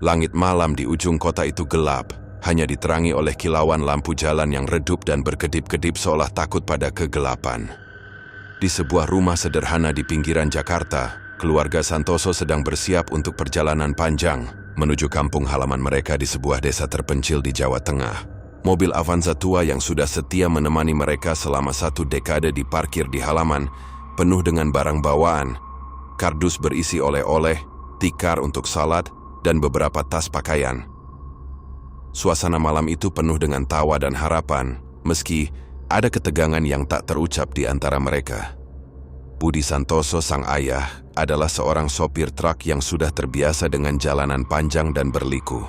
Langit malam di ujung kota itu gelap, hanya diterangi oleh kilauan lampu jalan yang redup dan berkedip-kedip seolah takut pada kegelapan. Di sebuah rumah sederhana di pinggiran Jakarta, keluarga Santoso sedang bersiap untuk perjalanan panjang menuju kampung halaman mereka di sebuah desa terpencil di Jawa Tengah. Mobil Avanza tua yang sudah setia menemani mereka selama 1 dekade diparkir di halaman, penuh dengan barang bawaan, kardus berisi oleh-oleh, tikar untuk salad, dan beberapa tas pakaian. Suasana malam itu penuh dengan tawa dan harapan, meski ada ketegangan yang tak terucap di antara mereka. Budi Santoso, sang ayah, adalah seorang sopir truk yang sudah terbiasa dengan jalanan panjang dan berliku.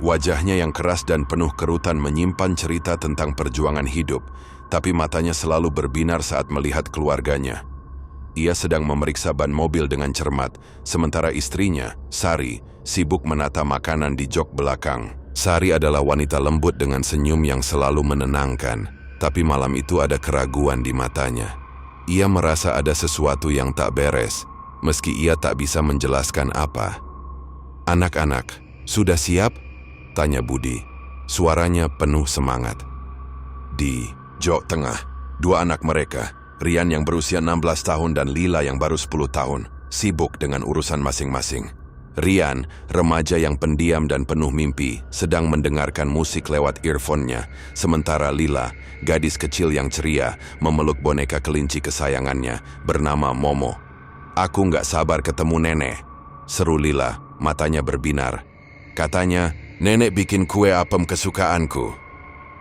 Wajahnya yang keras dan penuh kerutan menyimpan cerita tentang perjuangan hidup, tapi matanya selalu berbinar saat melihat keluarganya. Ia sedang memeriksa ban mobil dengan cermat, sementara istrinya, Sari, sibuk menata makanan di jok belakang. Sari adalah wanita lembut dengan senyum yang selalu menenangkan, tapi malam itu ada keraguan di matanya. Ia merasa ada sesuatu yang tak beres, meski ia tak bisa menjelaskan apa. "Anak-anak, sudah siap?" tanya Budi. Suaranya penuh semangat. Di jok tengah, 2 anak mereka, Rian yang berusia 16 tahun dan Lila yang baru 10 tahun, sibuk dengan urusan masing-masing. Rian, remaja yang pendiam dan penuh mimpi, sedang mendengarkan musik lewat earphone-nya, sementara Lila, gadis kecil yang ceria, memeluk boneka kelinci kesayangannya bernama Momo. "Aku nggak sabar ketemu nenek," seru Lila, matanya berbinar. Katanya, "Nenek bikin kue apem kesukaanku."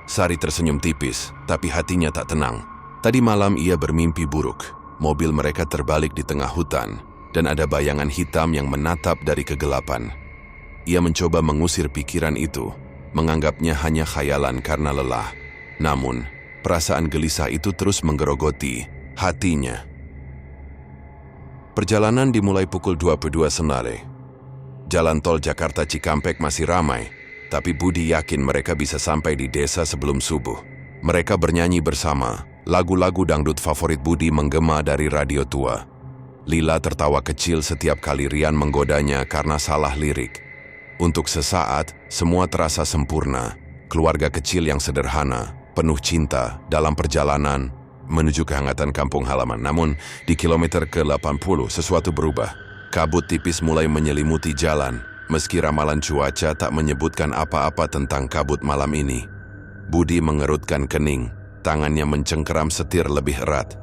Sari tersenyum tipis, tapi hatinya tak tenang. Tadi malam ia bermimpi buruk. Mobil mereka terbalik di tengah hutan, dan ada bayangan hitam yang menatap dari kegelapan. Ia mencoba mengusir pikiran itu, menganggapnya hanya khayalan karena lelah. Namun, perasaan gelisah itu terus menggerogoti hatinya. Perjalanan dimulai pukul 22 Senare. Jalan tol Jakarta Cikampek masih ramai, tapi Budi yakin mereka bisa sampai di desa sebelum subuh. Mereka bernyanyi bersama. Lagu-lagu dangdut favorit Budi menggema dari radio tua. Lila tertawa kecil setiap kali Rian menggodanya karena salah lirik. Untuk sesaat, semua terasa sempurna. Keluarga kecil yang sederhana, penuh cinta dalam perjalanan menuju kehangatan kampung halaman. Namun, di kilometer ke-80 sesuatu berubah. Kabut tipis mulai menyelimuti jalan, meski ramalan cuaca tak menyebutkan apa-apa tentang kabut malam ini. Budi mengerutkan kening. Tangannya mencengkeram setir lebih erat.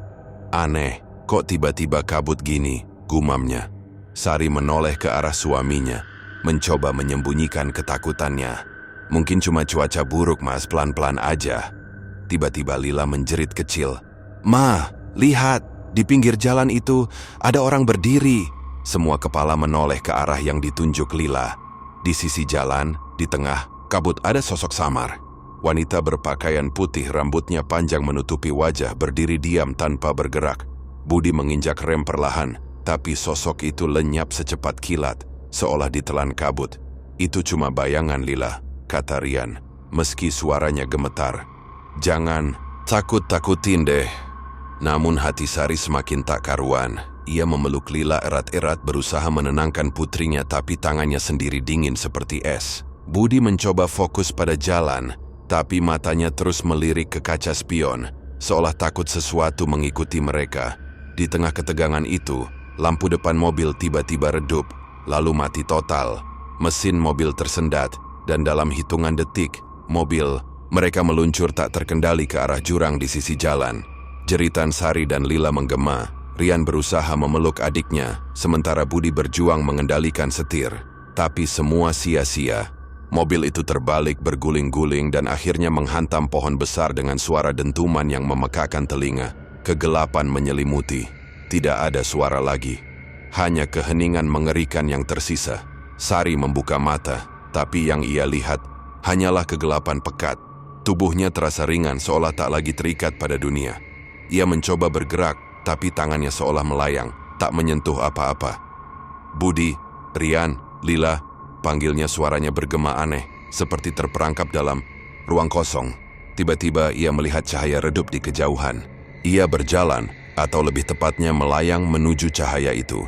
"Aneh, kok tiba-tiba kabut gini?" gumamnya. Sari menoleh ke arah suaminya, mencoba menyembunyikan ketakutannya. "Mungkin cuma cuaca buruk, Mas, pelan-pelan aja." Tiba-tiba Lila menjerit kecil. "Ma, lihat, di pinggir jalan itu ada orang berdiri." Semua kepala menoleh ke arah yang ditunjuk Lila. Di sisi jalan, di tengah, kabut ada sosok samar. Wanita berpakaian putih, rambutnya panjang menutupi wajah, berdiri diam tanpa bergerak. Budi menginjak rem perlahan, tapi sosok itu lenyap secepat kilat, seolah ditelan kabut. "Itu cuma bayangan, Lila," kata Rian, meski suaranya gemetar. "Jangan takut-takutin deh." Namun hati Sari semakin tak karuan. Ia memeluk Lila erat-erat, berusaha menenangkan putrinya, tapi tangannya sendiri dingin seperti es. Budi mencoba fokus pada jalan, tapi matanya terus melirik ke kaca spion, seolah takut sesuatu mengikuti mereka. Di tengah ketegangan itu, lampu depan mobil tiba-tiba redup, lalu mati total. Mesin mobil tersendat, dan dalam hitungan detik, mobil mereka meluncur tak terkendali ke arah jurang di sisi jalan. Jeritan Sari dan Lila menggema. Rian berusaha memeluk adiknya, sementara Budi berjuang mengendalikan setir. Tapi semua sia-sia. Mobil itu terbalik, berguling-guling, dan akhirnya menghantam pohon besar dengan suara dentuman yang memekakan telinga. Kegelapan menyelimuti. Tidak ada suara lagi. Hanya keheningan mengerikan yang tersisa. Sari membuka mata, tapi yang ia lihat hanyalah kegelapan pekat. Tubuhnya terasa ringan, seolah tak lagi terikat pada dunia. Ia mencoba bergerak, tapi tangannya seolah melayang, tak menyentuh apa-apa. "Budi, Rian, Lila," panggilnya, suaranya bergema aneh, seperti terperangkap dalam ruang kosong. Tiba-tiba ia melihat cahaya redup di kejauhan. Ia berjalan, atau lebih tepatnya melayang menuju cahaya itu.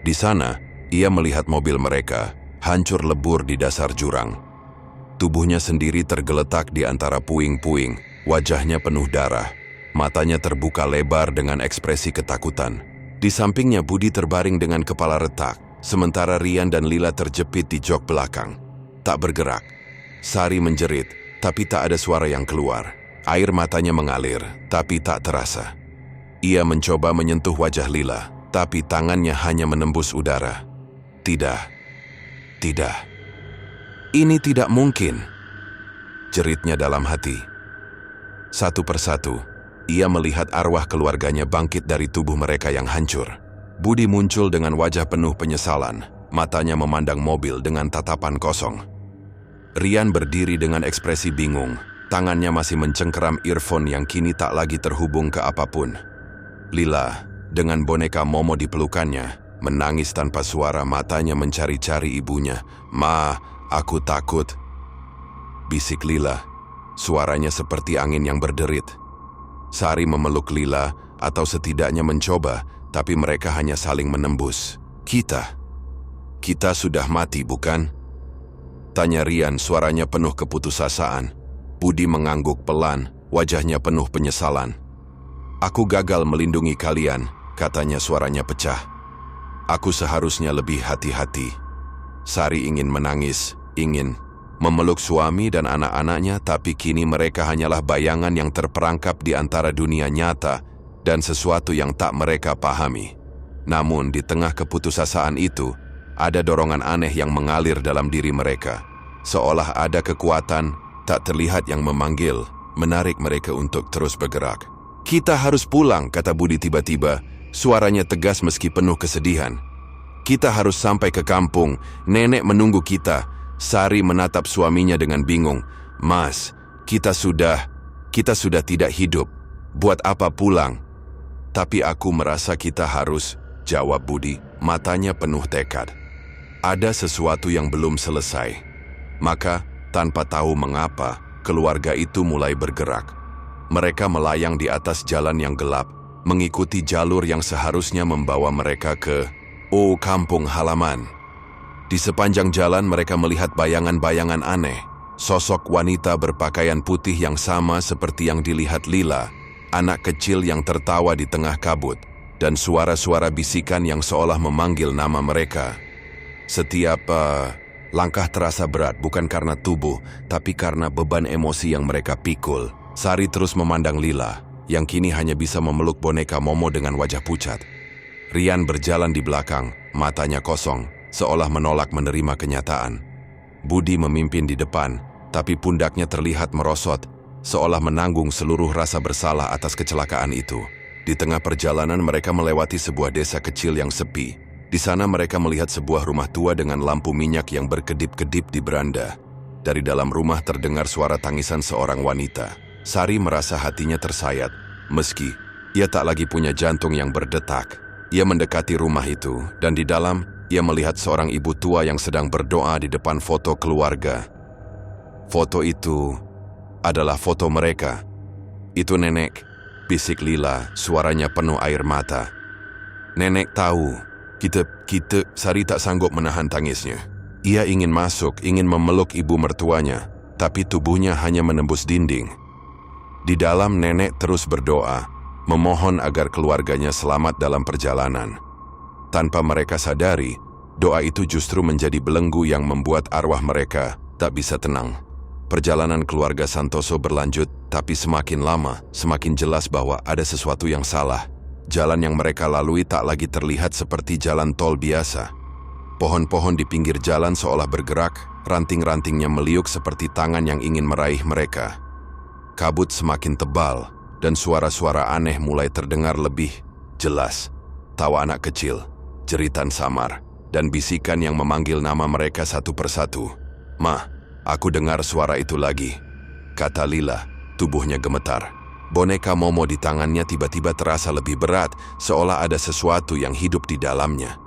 Di sana, ia melihat mobil mereka, hancur lebur di dasar jurang. Tubuhnya sendiri tergeletak di antara puing-puing, wajahnya penuh darah. Matanya terbuka lebar dengan ekspresi ketakutan. Di sampingnya Budi terbaring dengan kepala retak, sementara Rian dan Lila terjepit di jok belakang. Tak bergerak. Sari menjerit, tapi tak ada suara yang keluar. Air matanya mengalir, tapi tak terasa. Ia mencoba menyentuh wajah Lila, tapi tangannya hanya menembus udara. Tidak. Tidak. Ini tidak mungkin. Jeritnya dalam hati. Satu persatu, ia melihat arwah keluarganya bangkit dari tubuh mereka yang hancur. Budi muncul dengan wajah penuh penyesalan, matanya memandang mobil dengan tatapan kosong. Rian berdiri dengan ekspresi bingung, tangannya masih mencengkeram earphone yang kini tak lagi terhubung ke apapun. Lila, dengan boneka Momo di pelukannya, menangis tanpa suara, matanya mencari-cari ibunya. "Ma, aku takut," bisik Lila. Suaranya seperti angin yang berderit. Sari memeluk Lila, atau setidaknya mencoba, tapi mereka hanya saling menembus. Kita sudah mati, bukan?" tanya Rian, suaranya penuh keputusasaan. Budi mengangguk pelan, wajahnya penuh penyesalan. "Aku gagal melindungi kalian," katanya, suaranya pecah. "Aku seharusnya lebih hati-hati." Sari ingin menangis, ingin memeluk suami dan anak-anaknya, tapi kini mereka hanyalah bayangan yang terperangkap di antara dunia nyata dan sesuatu yang tak mereka pahami. Namun di tengah keputusasaan itu, ada dorongan aneh yang mengalir dalam diri mereka. Seolah ada kekuatan tak terlihat yang memanggil, menarik mereka untuk terus bergerak. "Kita harus pulang," kata Budi tiba-tiba, suaranya tegas meski penuh kesedihan. "Kita harus sampai ke kampung, nenek menunggu kita." Sari menatap suaminya dengan bingung. "Mas, kita sudah tidak hidup. Buat apa pulang?" "Tapi aku merasa kita harus," jawab Budi, matanya penuh tekad. Ada sesuatu yang belum selesai. Maka, tanpa tahu mengapa, keluarga itu mulai bergerak. Mereka melayang di atas jalan yang gelap, mengikuti jalur yang seharusnya membawa mereka ke kampung halaman. Di sepanjang jalan mereka melihat bayangan-bayangan aneh. Sosok wanita berpakaian putih yang sama seperti yang dilihat Lila, anak kecil yang tertawa di tengah kabut, dan suara-suara bisikan yang seolah memanggil nama mereka. Setiap langkah terasa berat, bukan karena tubuh, tapi karena beban emosi yang mereka pikul. Sari terus memandang Lila, yang kini hanya bisa memeluk boneka Momo dengan wajah pucat. Rian berjalan di belakang, matanya kosong, seolah menolak menerima kenyataan. Budi memimpin di depan, tapi pundaknya terlihat merosot, seolah menanggung seluruh rasa bersalah atas kecelakaan itu. Di tengah perjalanan mereka melewati sebuah desa kecil yang sepi. Di sana mereka melihat sebuah rumah tua dengan lampu minyak yang berkedip-kedip di beranda. Dari dalam rumah terdengar suara tangisan seorang wanita. Sari merasa hatinya tersayat, meski ia tak lagi punya jantung yang berdetak. Ia mendekati rumah itu, dan di dalam ia melihat seorang ibu tua yang sedang berdoa di depan foto keluarga. Foto itu adalah foto mereka. "Itu nenek," bisik Lila, suaranya penuh air mata. "Nenek tahu. Kita, Sari tak sanggup menahan tangisnya. Ia ingin masuk, ingin memeluk ibu mertuanya, tapi tubuhnya hanya menembus dinding. Di dalam nenek terus berdoa, memohon agar keluarganya selamat dalam perjalanan. Tanpa mereka sadari, doa itu justru menjadi belenggu yang membuat arwah mereka tak bisa tenang. Perjalanan keluarga Santoso berlanjut, tapi semakin lama, semakin jelas bahwa ada sesuatu yang salah. Jalan yang mereka lalui tak lagi terlihat seperti jalan tol biasa. Pohon-pohon di pinggir jalan seolah bergerak, ranting-rantingnya meliuk seperti tangan yang ingin meraih mereka. Kabut semakin tebal, dan suara-suara aneh mulai terdengar lebih jelas. Tawa anak kecil, jeritan samar, dan bisikan yang memanggil nama mereka satu persatu. "Ma, aku dengar suara itu lagi," kata Lila, tubuhnya gemetar. Boneka Momo di tangannya tiba-tiba terasa lebih berat, seolah ada sesuatu yang hidup di dalamnya.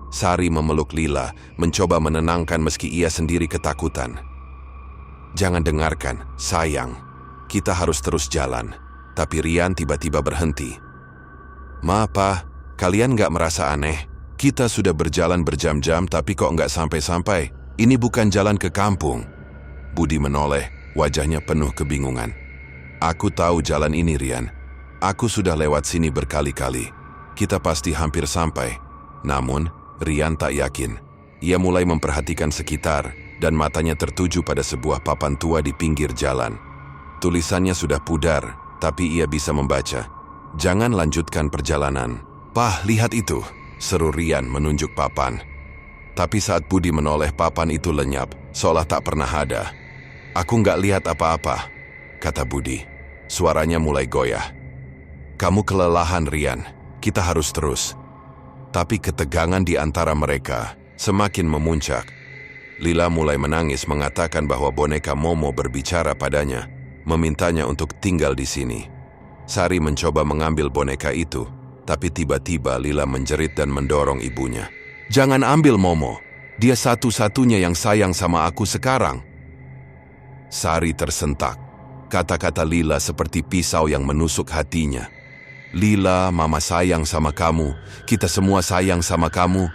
Sari memeluk Lila, mencoba menenangkan meski ia sendiri ketakutan. "Jangan dengarkan, sayang. Kita harus terus jalan." Tapi Rian tiba-tiba berhenti. "Ma, Pa, kalian gak merasa aneh? Kita sudah berjalan berjam-jam tapi kok gak sampai-sampai?" Ini bukan jalan ke kampung. Budi menoleh, wajahnya penuh kebingungan. Aku tahu jalan ini, Rian. Aku sudah lewat sini berkali-kali. Kita pasti hampir sampai. Namun, Rian tak yakin. Ia mulai memperhatikan sekitar dan matanya tertuju pada sebuah papan tua di pinggir jalan. Tulisannya sudah pudar, tapi ia bisa membaca. Jangan lanjutkan perjalanan. Pah, lihat itu, seru Rian menunjuk papan. Tapi saat Budi menoleh, papan itu lenyap, seolah tak pernah ada. Aku nggak lihat apa-apa, kata Budi. Suaranya mulai goyah. Kamu kelelahan, Rian. Kita harus terus. Tapi ketegangan di antara mereka semakin memuncak. Lila mulai menangis mengatakan bahwa boneka Momo berbicara padanya, memintanya untuk tinggal di sini. Sari mencoba mengambil boneka itu, tapi tiba-tiba Lila menjerit dan mendorong ibunya. Jangan ambil Momo, dia satu-satunya yang sayang sama aku sekarang. Sari tersentak. Kata-kata Lila seperti pisau yang menusuk hatinya. Lila, mama sayang sama kamu, kita semua sayang sama kamu.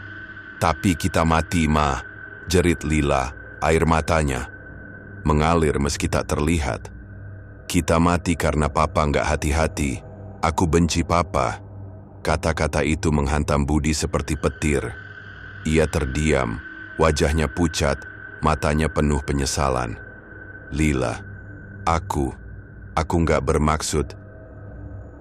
Tapi kita mati, Ma, jerit Lila, air matanya mengalir meski tak terlihat. Kita mati karena papa nggak hati-hati. Aku benci papa. Kata-kata itu menghantam Budi seperti petir. Ia terdiam, wajahnya pucat, matanya penuh penyesalan. Lila, aku nggak bermaksud.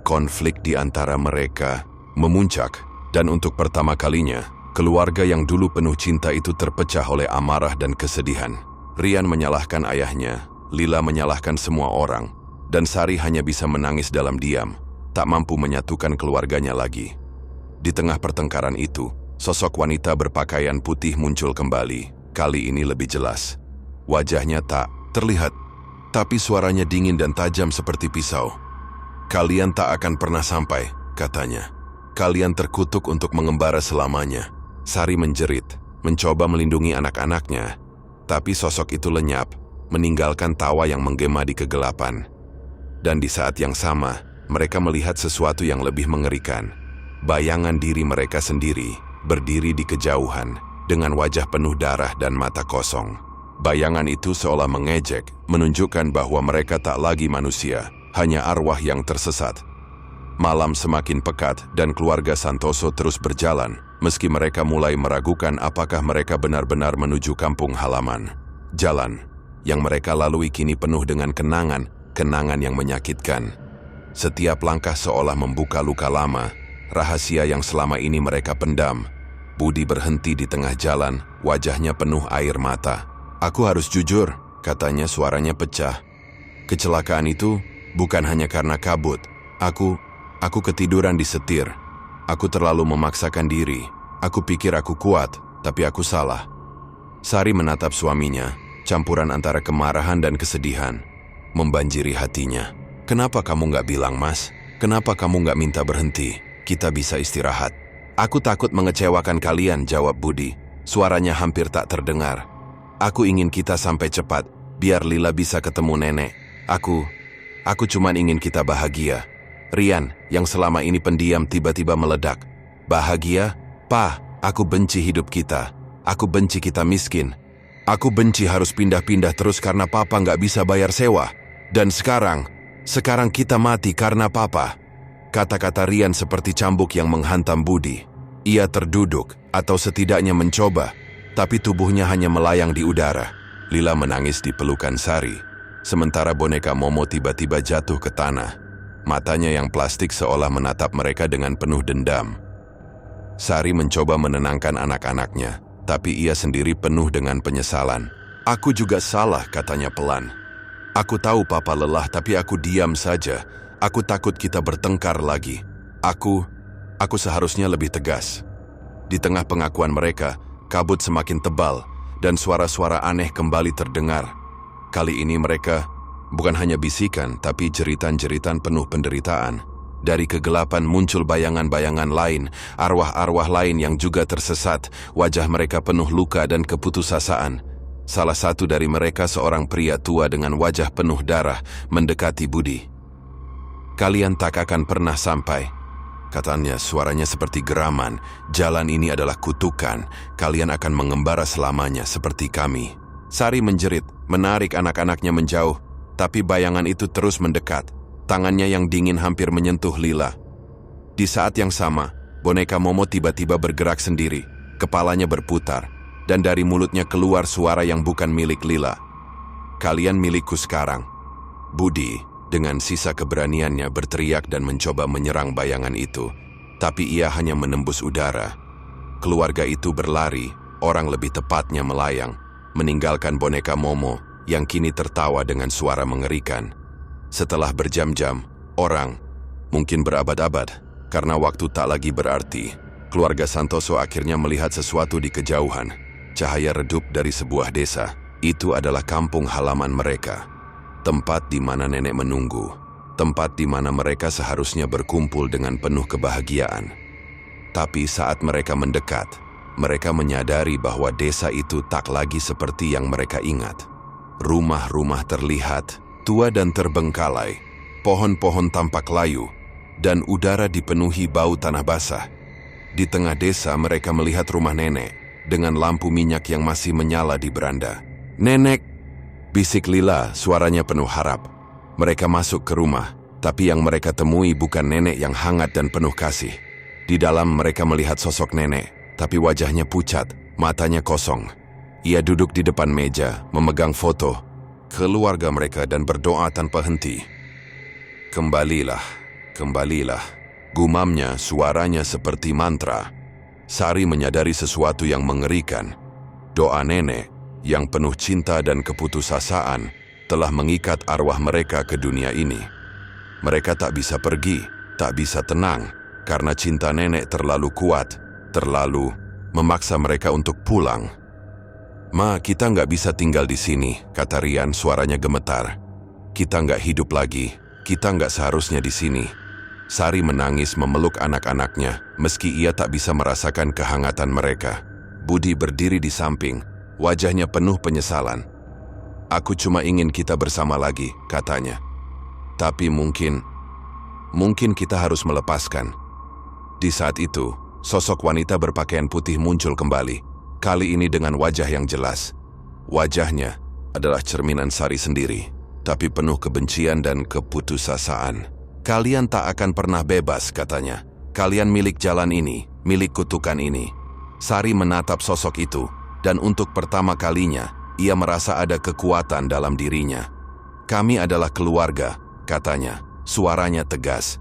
Konflik di antara mereka memuncak, dan untuk pertama kalinya, keluarga yang dulu penuh cinta itu terpecah oleh amarah dan kesedihan. Rian menyalahkan ayahnya, Lila menyalahkan semua orang, dan Sari hanya bisa menangis dalam diam, tak mampu menyatukan keluarganya lagi. Di tengah pertengkaran itu, sosok wanita berpakaian putih muncul kembali, kali ini lebih jelas. Wajahnya tak terlihat, tapi suaranya dingin dan tajam seperti pisau. Kalian tak akan pernah sampai, katanya. Kalian terkutuk untuk mengembara selamanya. Sari menjerit, mencoba melindungi anak-anaknya, tapi sosok itu lenyap, meninggalkan tawa yang menggema di kegelapan. Dan di saat yang sama, mereka melihat sesuatu yang lebih mengerikan. Bayangan diri mereka sendiri, berdiri di kejauhan, dengan wajah penuh darah dan mata kosong. Bayangan itu seolah mengejek, menunjukkan bahwa mereka tak lagi manusia, hanya arwah yang tersesat. Malam semakin pekat dan keluarga Santoso terus berjalan, meski mereka mulai meragukan apakah mereka benar-benar menuju kampung halaman. Jalan yang mereka lalui kini penuh dengan kenangan yang menyakitkan. Setiap langkah seolah membuka luka lama, rahasia yang selama ini mereka pendam. Budi berhenti di tengah jalan, wajahnya penuh air mata. Aku harus jujur, katanya, suaranya pecah. Kecelakaan itu bukan hanya karena kabut. Aku ketiduran di setir. Aku terlalu memaksakan diri. Aku pikir aku kuat, tapi aku salah. Sari menatap suaminya, campuran antara kemarahan dan kesedihan membanjiri hatinya. Kenapa kamu nggak bilang, Mas? Kenapa kamu nggak minta berhenti? Kita bisa istirahat. Aku takut mengecewakan kalian, jawab Budi. Suaranya hampir tak terdengar. Aku ingin kita sampai cepat, biar Lila bisa ketemu nenek. Aku cuman ingin kita bahagia. Rian, yang selama ini pendiam, tiba-tiba meledak. Bahagia? Pa, aku benci hidup kita. Aku benci kita miskin. Aku benci harus pindah-pindah terus karena papa nggak bisa bayar sewa. Dan sekarang kita mati karena papa. Kata-kata Rian seperti cambuk yang menghantam Budi. Ia terduduk, atau setidaknya mencoba, tapi tubuhnya hanya melayang di udara. Lila menangis di pelukan Sari, sementara boneka Momo tiba-tiba jatuh ke tanah. Matanya yang plastik seolah menatap mereka dengan penuh dendam. Sari mencoba menenangkan anak-anaknya, tapi ia sendiri penuh dengan penyesalan. Aku juga salah, katanya pelan. Aku tahu papa lelah, tapi aku diam saja. Aku takut kita bertengkar lagi. Aku seharusnya lebih tegas. Di tengah pengakuan mereka, kabut semakin tebal, dan suara-suara aneh kembali terdengar. Kali ini mereka bukan hanya bisikan, tapi jeritan-jeritan penuh penderitaan. Dari kegelapan muncul bayangan-bayangan lain, arwah-arwah lain yang juga tersesat. Wajah mereka penuh luka dan keputusasaan. Salah satu dari mereka seorang pria tua dengan wajah penuh darah mendekati Budi. Kalian tak akan pernah sampai. Katanya suaranya seperti geraman. Jalan ini adalah kutukan. Kalian akan mengembara selamanya seperti kami. Sari menjerit, menarik anak-anaknya menjauh. Tapi bayangan itu terus mendekat. Tangannya yang dingin hampir menyentuh Lila. Di saat yang sama, boneka Momo tiba-tiba bergerak sendiri. Kepalanya berputar. Dan dari mulutnya keluar suara yang bukan milik Lila. Kalian milikku sekarang. Budi, dengan sisa keberaniannya berteriak dan mencoba menyerang bayangan itu. Tapi ia hanya menembus udara. Keluarga itu berlari, orang lebih tepatnya melayang, meninggalkan boneka Momo yang kini tertawa dengan suara mengerikan. Setelah berjam-jam, orang, mungkin berabad-abad, karena waktu tak lagi berarti, keluarga Santoso akhirnya melihat sesuatu di kejauhan. Cahaya redup dari sebuah desa. Itu adalah kampung halaman mereka. Tempat di mana nenek menunggu. Tempat di mana mereka seharusnya berkumpul dengan penuh kebahagiaan. Tapi saat mereka mendekat, mereka menyadari bahwa desa itu tak lagi seperti yang mereka ingat. Rumah-rumah terlihat tua dan terbengkalai. Pohon-pohon tampak layu. Dan udara dipenuhi bau tanah basah. Di tengah desa mereka melihat rumah nenek dengan lampu minyak yang masih menyala di beranda. "Nenek!" bisik Lila, suaranya penuh harap. Mereka masuk ke rumah, tapi yang mereka temui bukan nenek yang hangat dan penuh kasih. Di dalam mereka melihat sosok nenek, tapi wajahnya pucat, matanya kosong. Ia duduk di depan meja, memegang foto keluarga mereka dan berdoa tanpa henti. "Kembalilah, kembalilah," gumamnya, suaranya seperti mantra. Sari menyadari sesuatu yang mengerikan. Doa nenek yang penuh cinta dan keputusasaan telah mengikat arwah mereka ke dunia ini. Mereka tak bisa pergi, tak bisa tenang, karena cinta nenek terlalu kuat, terlalu memaksa mereka untuk pulang. "Ma, kita nggak bisa tinggal di sini," kata Rian, suaranya gemetar. "Kita nggak hidup lagi, kita nggak seharusnya di sini." Sari menangis memeluk anak-anaknya, meski ia tak bisa merasakan kehangatan mereka. Budi berdiri di samping, wajahnya penuh penyesalan. "Aku cuma ingin kita bersama lagi," katanya. "Tapi mungkin kita harus melepaskan." Di saat itu, sosok wanita berpakaian putih muncul kembali. Kali ini dengan wajah yang jelas. Wajahnya adalah cerminan Sari sendiri, tapi penuh kebencian dan keputusasaan. "Kalian tak akan pernah bebas," katanya. "Kalian milik jalan ini, milik kutukan ini." Sari menatap sosok itu, dan untuk pertama kalinya, ia merasa ada kekuatan dalam dirinya. "Kami adalah keluarga," katanya, suaranya tegas.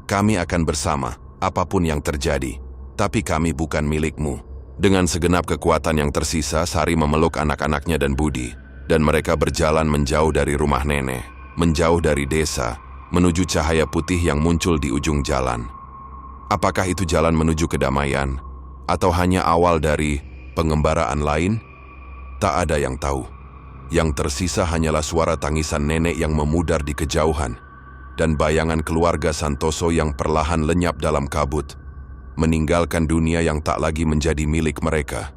"Kami akan bersama, apapun yang terjadi, tapi kami bukan milikmu." Dengan segenap kekuatan yang tersisa, Sari memeluk anak-anaknya dan Budi, dan mereka berjalan menjauh dari rumah nenek, menjauh dari desa, menuju cahaya putih yang muncul di ujung jalan. Apakah itu jalan menuju kedamaian? Atau hanya awal dari pengembaraan lain? Tak ada yang tahu. Yang tersisa hanyalah suara tangisan nenek yang memudar di kejauhan, dan bayangan keluarga Santoso yang perlahan lenyap dalam kabut, meninggalkan dunia yang tak lagi menjadi milik mereka.